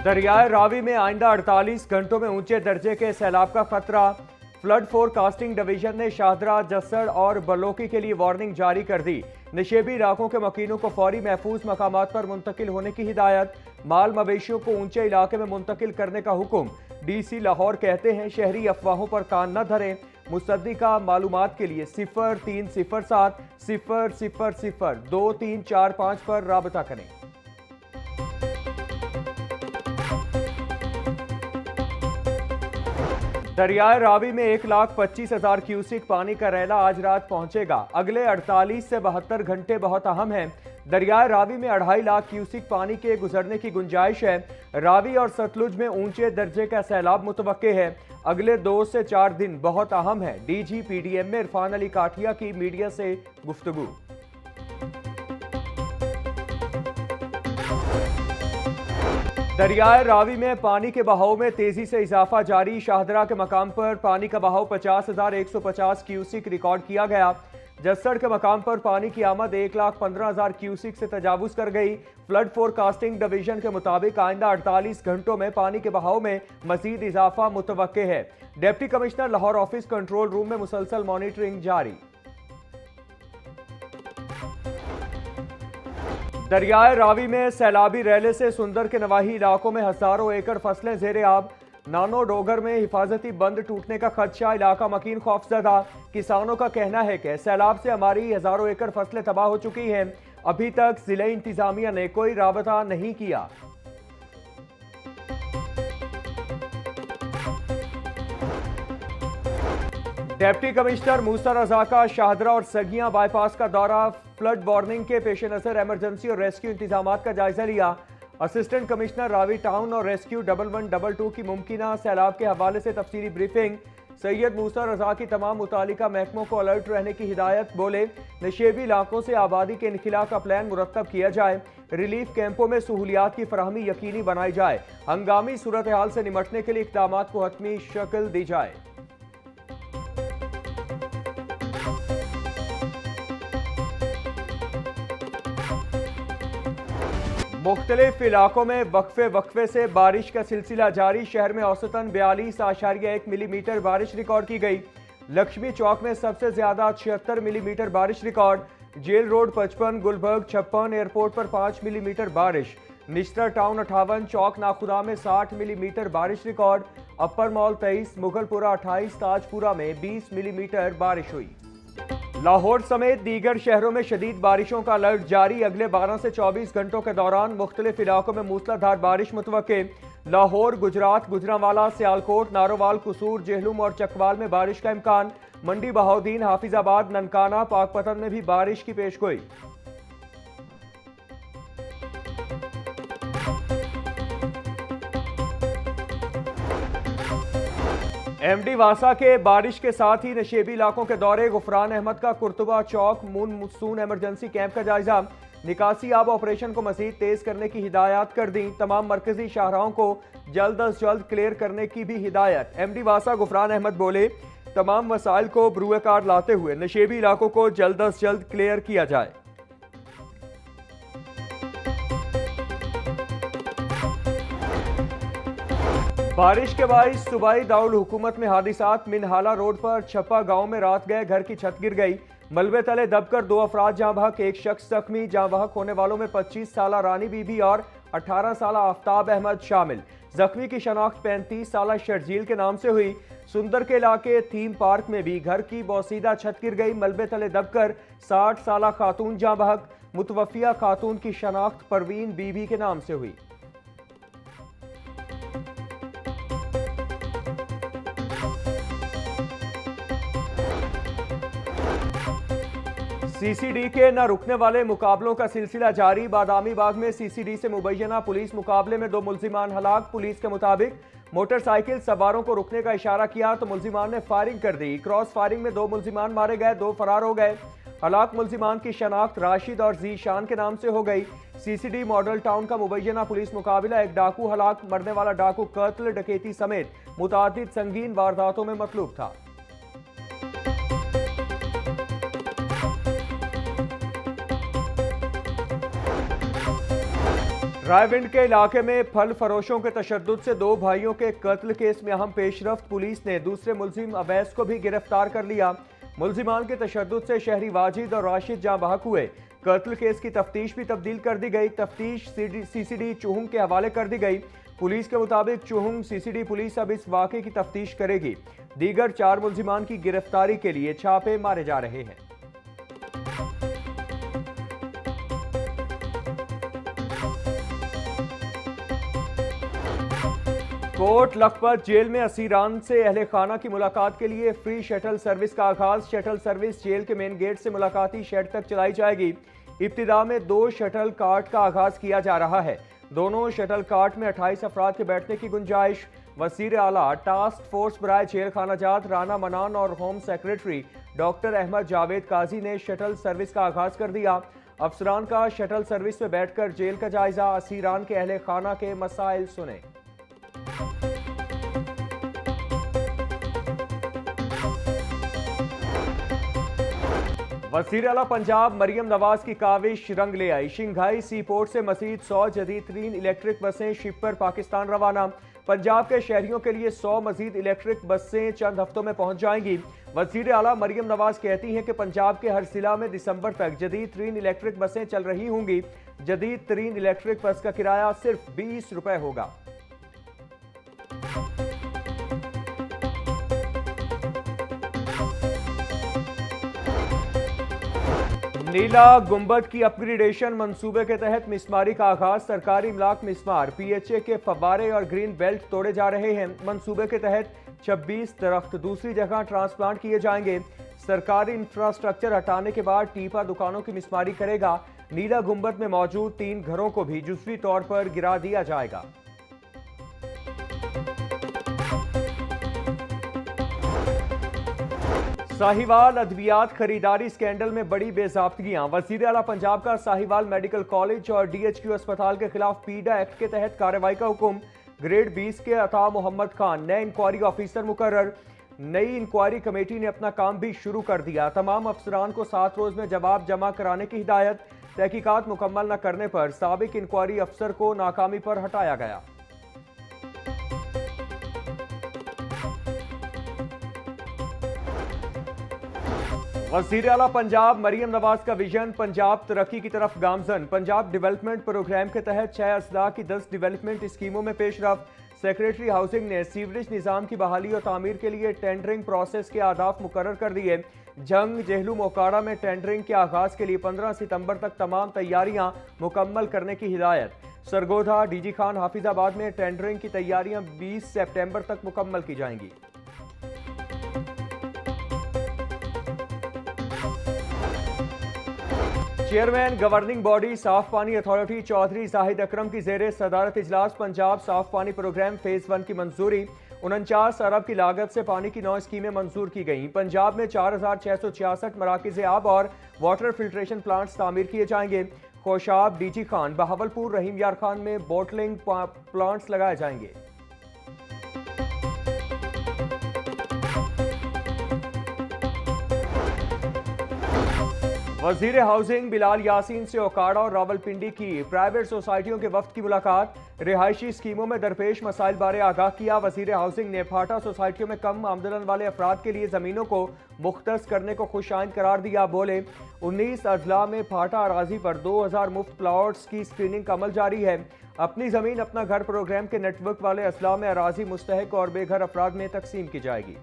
दरियाए रावी में आइंदा 48 घंटों में ऊंचे दर्जे के सैलाब का खतरा। फ्लड फोरकास्टिंग डिवीजन ने शाहदरा, जस्सड़ और बलोकी के लिए वार्निंग जारी कर दी। निशेबी इलाकों के मकीनों को फौरी महफूज मकामात पर मुंतकिल होने की हिदायत। माल मवेशियों को ऊंचे इलाके में मुंतकिल करने का हुक्म। डीसी लाहौर कहते हैं शहरी अफवाहों पर कान न धरें। मुसद्दिका मालूमात के लिए 0307 000 2345 पर राबता करें। दरियाए रावी में 1,25,000 क्यूसिक पानी का रैला आज रात पहुंचेगा। अगले 48 से 72 घंटे बहुत अहम हैं। दरियाए रावी में 2.5 लाख क्यूसिक पानी के गुजरने की गुंजाइश है। रावी और सतलुज में ऊंचे दर्जे का सैलाब मुतवक्के है। अगले 2 से 4 दिन बहुत अहम है। डीजी पीडीएम में इरफान अली काठिया की मीडिया से गुफ्तगू। दरियाए रावी में पानी के बहाव में तेजी से इजाफा जारी। शाहदरा के मकाम पर पानी का बहाव 50,150 क्यूसिक रिकॉर्ड किया गया। जस्सड़ के मकाम पर पानी की आमद 1,15,000 क्यूसिक से तजावुज कर गई। फ्लड फोरकास्टिंग डिवीजन के मुताबिक आइंदा 48 घंटों में पानी के बहाव में मजीद इजाफा मुतवक्के है। Deputy commissioner Lahore office control room में मुसलसल मॉनिटरिंग जारी। दरियाए रावी में सैलाबी रैले से सुंदर के नवाही इलाकों में हजारों एकड़ फसलें जेरे आब। नानो डोगर में हिफाजती बंद टूटने का खदशा, इलाका मकीन खौफजदा। किसानों का कहना है कि सैलाब से हमारी हजारों एकड़ फसलें तबाह हो चुकी हैं। अभी तक जिला इंतजामिया ने कोई राबता नहीं किया। डिप्टी कमिश्नर मूसा रजा का शाहदरा और सगियां बाईपास का दौरा। फ्लड वार्निंग के पेश नजर इमरजेंसी और रेस्क्यू इंतजाम का जायजा लिया। असिस्टेंट कमिश्नर रावी टाउन और रेस्क्यू 1122 की मुमकिना सैलाब के हवाले से तफसीली ब्रीफिंग। सैयद मूसा रजा की तमाम मुतालिका महकमों को अलर्ट रहने की हिदायत। बोले नशेबी इलाकों से आबादी के इनखिला का प्लान मुरतब किया जाए। रिलीफ कैंपों में सहूलियात की फराहमी यकीनी बनाई जाए। हंगामी सूरत हाल से निमटने के लिए इक़दाम को हतमी शक्ल दी जाए। मुख्तलिफ इलाकों में वक्फे से बारिश का सिलसिला जारी। शहर में औसतन 42.1 मिलीमीटर बारिश रिकॉर्ड की गई। लक्ष्मी चौक में सबसे ज्यादा 76 मिलीमीटर बारिश record. Jail road 55, Gulberg 56, airport पर 5 मिलीमीटर बारिश। निश्तर टाउन 58, चौक नाखुदा में 60 मिलीमीटर बारिश रिकॉर्ड। अपर मॉल 23, मुगलपुरा 28, ताजपुरा में 20 मिलीमीटर बारिश हुई। लाहौर समेत दीगर शहरों में शदीद बारिशों का अलर्ट जारी। अगले 12 से 24 घंटों के दौरान मुख्तलिफ इलाकों में मूसलाधार बारिश मुतवक्के। लाहौर, गुजरात, गुजरांवाला, सियालकोट, नारोवाल, कुसूर, जेहलुम और चकवाल में बारिश का इम्कान। मंडी, बहाउद्दीन, हाफिजाबाद, ननकाना, पाकपतन में भी बारिश की पेशगोई। एमडी वासा के बारिश के साथ ही नशेबी इलाकों के दौरे। गुफरान अहमद का कुर्तुबा चौक मून इमरजेंसी कैंप का जायजा। निकासी आब ऑपरेशन को मजीद तेज करने की हिदायत कर दी। तमाम मरकजी शाहराहों को जल्द अज जल्द क्लियर करने की भी हिदायत। एमडी वासा गुफरान अहमद बोले तमाम वसाइल को ब्रुए कार लाते हुए नशेबी इलाकों को जल्द अज जल्द क्लियर किया जाए। बारिश के बाइस सूबाई दारुल हुकूमत में हादिसात। मिनहाला रोड पर छप्पा गांव में रात गए घर की छत गिर गई। मलबे तले दबकर 2 अफराद जाँ बहक, एक शख्स जख्मी। जाँ बहक होने वालों में 25 साला रानी बीबी और 18 साला आफ्ताब अहमद शामिल। जख्मी की शनाख्त 35 साला शर्जील के नाम से हुई। सुंदर के इलाके थीम पार्क में भी घर की बोसीदा छत गिर गई। मलबे तले दबकर 60 साला खातून जाँ बहक। मुतवफिया खातून की शनाख्त परवीन बीबी के नाम से हुई। सीसीडी के न रुकने वाले मुकाबलों का सिलसिला जारी। बादामी बाग में सीसीडी से मुबैना पुलिस मुकाबले में 2 मुल्जिमान हलाक। पुलिस के मुताबिक मोटरसाइकिल सवारों को रुकने का इशारा किया तो मुल्जिमान ने फायरिंग कर दी। क्रॉस फायरिंग में 2 मुल्जिमान मारे गए, 2 फरार हो गए। हलाक मुल्जिमान की शनाख्त राशिद और जीशान के नाम से हो गई। सीसीडी मॉडल टाउन का मुबैना पुलिस मुकाबला। एक डाकू हलाक, मरने वाला डाकू कत्ल, डकैती समेत मुतादिद संगीन वारदातों में मतलूब था। रायविंड के इलाके में फल फरोशों के तशद्दुद से 2 भाइयों के कत्ल केस में अहम पेशरफ्त। पुलिस ने दूसरे मुलजिम अवैस को भी गिरफ्तार कर लिया। मुलजिमान के तशद्दुद से शहरी वाजिद और राशिद जाँ बहक हुए। कत्ल केस की तफ्तीश भी तब्दील कर दी गई। तफ्तीश सीसीडी चुहुंग के हवाले कर दी गई। पुलिस के मुताबिक चुहुंग सीसीडी पुलिस अब इस वाक़े की तफ्तीश करेगी। दीगर 4 मुलजिमान की गिरफ्तारी के लिए छापे मारे जा रहे हैं। कोट लखपत जेल में असीरान से अहले खाना की मुलाकात के लिए फ्री शटल सर्विस का आगाज। शटल सर्विस जेल के मेन गेट से मुलाकाती शेड तक चलाई जाएगी। इब्तिदा में 2 शटल कार्ट का आगाज किया जा रहा है। दोनों शटल कार्ट में 28 अफराद के बैठने की गुंजाइश। वजीर आला टास्क फोर्स बराए जेल खानाजात राना मनान और home secretary doctor Ahmad Javed Qazi ने शटल सर्विस का आगाज कर दिया। अफसरान का शटल सर्विस में बैठकर जेल का जायजा, असीरान के अहले खाना के मसाइल सुने। वज़ीर आला पंजाब मरियम नवाज की काविश रंग ले आई। शंघाई सी पोर्ट से मजीद 100 जदीद तरीन इलेक्ट्रिक बसें शिप पर पाकिस्तान रवाना। पंजाब के शहरियों के लिए 100 मजीद इलेक्ट्रिक बसें चंद हफ्तों में पहुंच जाएंगी। वज़ीर आला मरियम नवाज कहती हैं कि पंजाब के हर जिला में दिसंबर तक जदीद तरीन इलेक्ट्रिक बसें चल रही होंगी। जदीद तरीन इलेक्ट्रिक बस का किराया सिर्फ 20 रुपए होगा। नीला गुंबद की अपग्रेडेशन मंसूबे के तहत मिसमारी का आगाज। सरकारी इमलाक मिसमार पीएचए के फव्वारे और ग्रीन बेल्ट तोड़े जा रहे हैं। मंसूबे के तहत 26 दरख्त दूसरी जगह ट्रांसप्लांट किए जाएंगे। सरकारी इंफ्रास्ट्रक्चर हटाने के बाद टीपा दुकानों की मिसमारी करेगा। नीला गुंबद में मौजूद 3 घरों को भी जुज़वी तौर पर गिरा दिया जाएगा। साहिवाल अद्वियात खरीदारी स्कैंडल में बड़ी बेज़ाब्तगियां। वज़ीर आला पंजाब का साहिवाल मेडिकल कॉलेज और डीएचक्यू अस्पताल के खिलाफ पीडा एक्ट के तहत कार्रवाई का हुक्म। ग्रेड 20 के अता मोहम्मद खान नए इंक्वायरी ऑफिसर मुकर्रर। नई इंक्वायरी कमेटी ने अपना काम भी शुरू कर दिया। तमाम अफसरान को 7 रोज में जवाब जमा कराने की हिदायत। तहकीकात मुकम्मल न करने पर साबिक इंक्वायरी अफसर को नाकामी पर हटाया गया। वज़ीर आला पंजाब मरियम नवाज का विजन पंजाब तरक्की की तरफ गामजन। पंजाब डेवलपमेंट प्रोग्राम के तहत 6 अजला की 10 डेवलपमेंट स्कीमों में पेशरफ्त। सेक्रेटरी हाउसिंग ने सीवरेज निज़ाम की बहाली और तामीर के लिए टेंडरिंग प्रोसेस के आदाफ मुकर्रर कर दिए। जंग जेहलू मोकाड़ा में टेंडरिंग के आगाज के लिए 15 सितंबर तक तमाम तैयारियां मुकम्मल करने की हिदायत। सरगोधा डीजी खान हाफिजाबाद में टेंडरिंग की तैयारियां 20 सितंबर तक मुकम्मल की जाएंगी। चेयरमैन गवर्निंग बॉडी साफ पानी अथॉरिटी चौधरी जाहिद अकरम की जेर सदारत इजलास पंजाब साफ पानी प्रोग्राम फेज 1 की मंजूरी। 49 अरब की लागत से पानी की 9 स्कीमें मंजूर की गईं। पंजाब में 4666 मराकिज़ आब और वाटर फिल्ट्रेशन प्लांट्स तामीर किए जाएंगे। खोशाब डीजी खान बहावलपुर रहीम यार खान में बोटलिंग प्लांट्स लगाए जाएंगे। वजीर हाउसिंग बिलाल यासीन से ओकाड़ा और रावलपिंडी की प्राइवेट सोसाइटियों के वफ्द की मुलाकात। रिहायशी स्कीमों में दरपेश मसाइल बारे आगाह किया। वजीर हाउसिंग ने फाटा सोसाइटियों में कम आमदन वाले अफराद के लिए जमीनों को मुख्तस करने को खुशाइंद करार दिया। बोले 19 अजला में फाटा अराजी पर 2000 मुफ्त प्लॉट्स की स्क्रीनिंग का अमल जारी है। अपनी जमीन अपना घर प्रोग्राम के नेटवर्क वाले अजला में अराजी मुस्तहक और बेघर अफराद में तकसीम की जाएगी।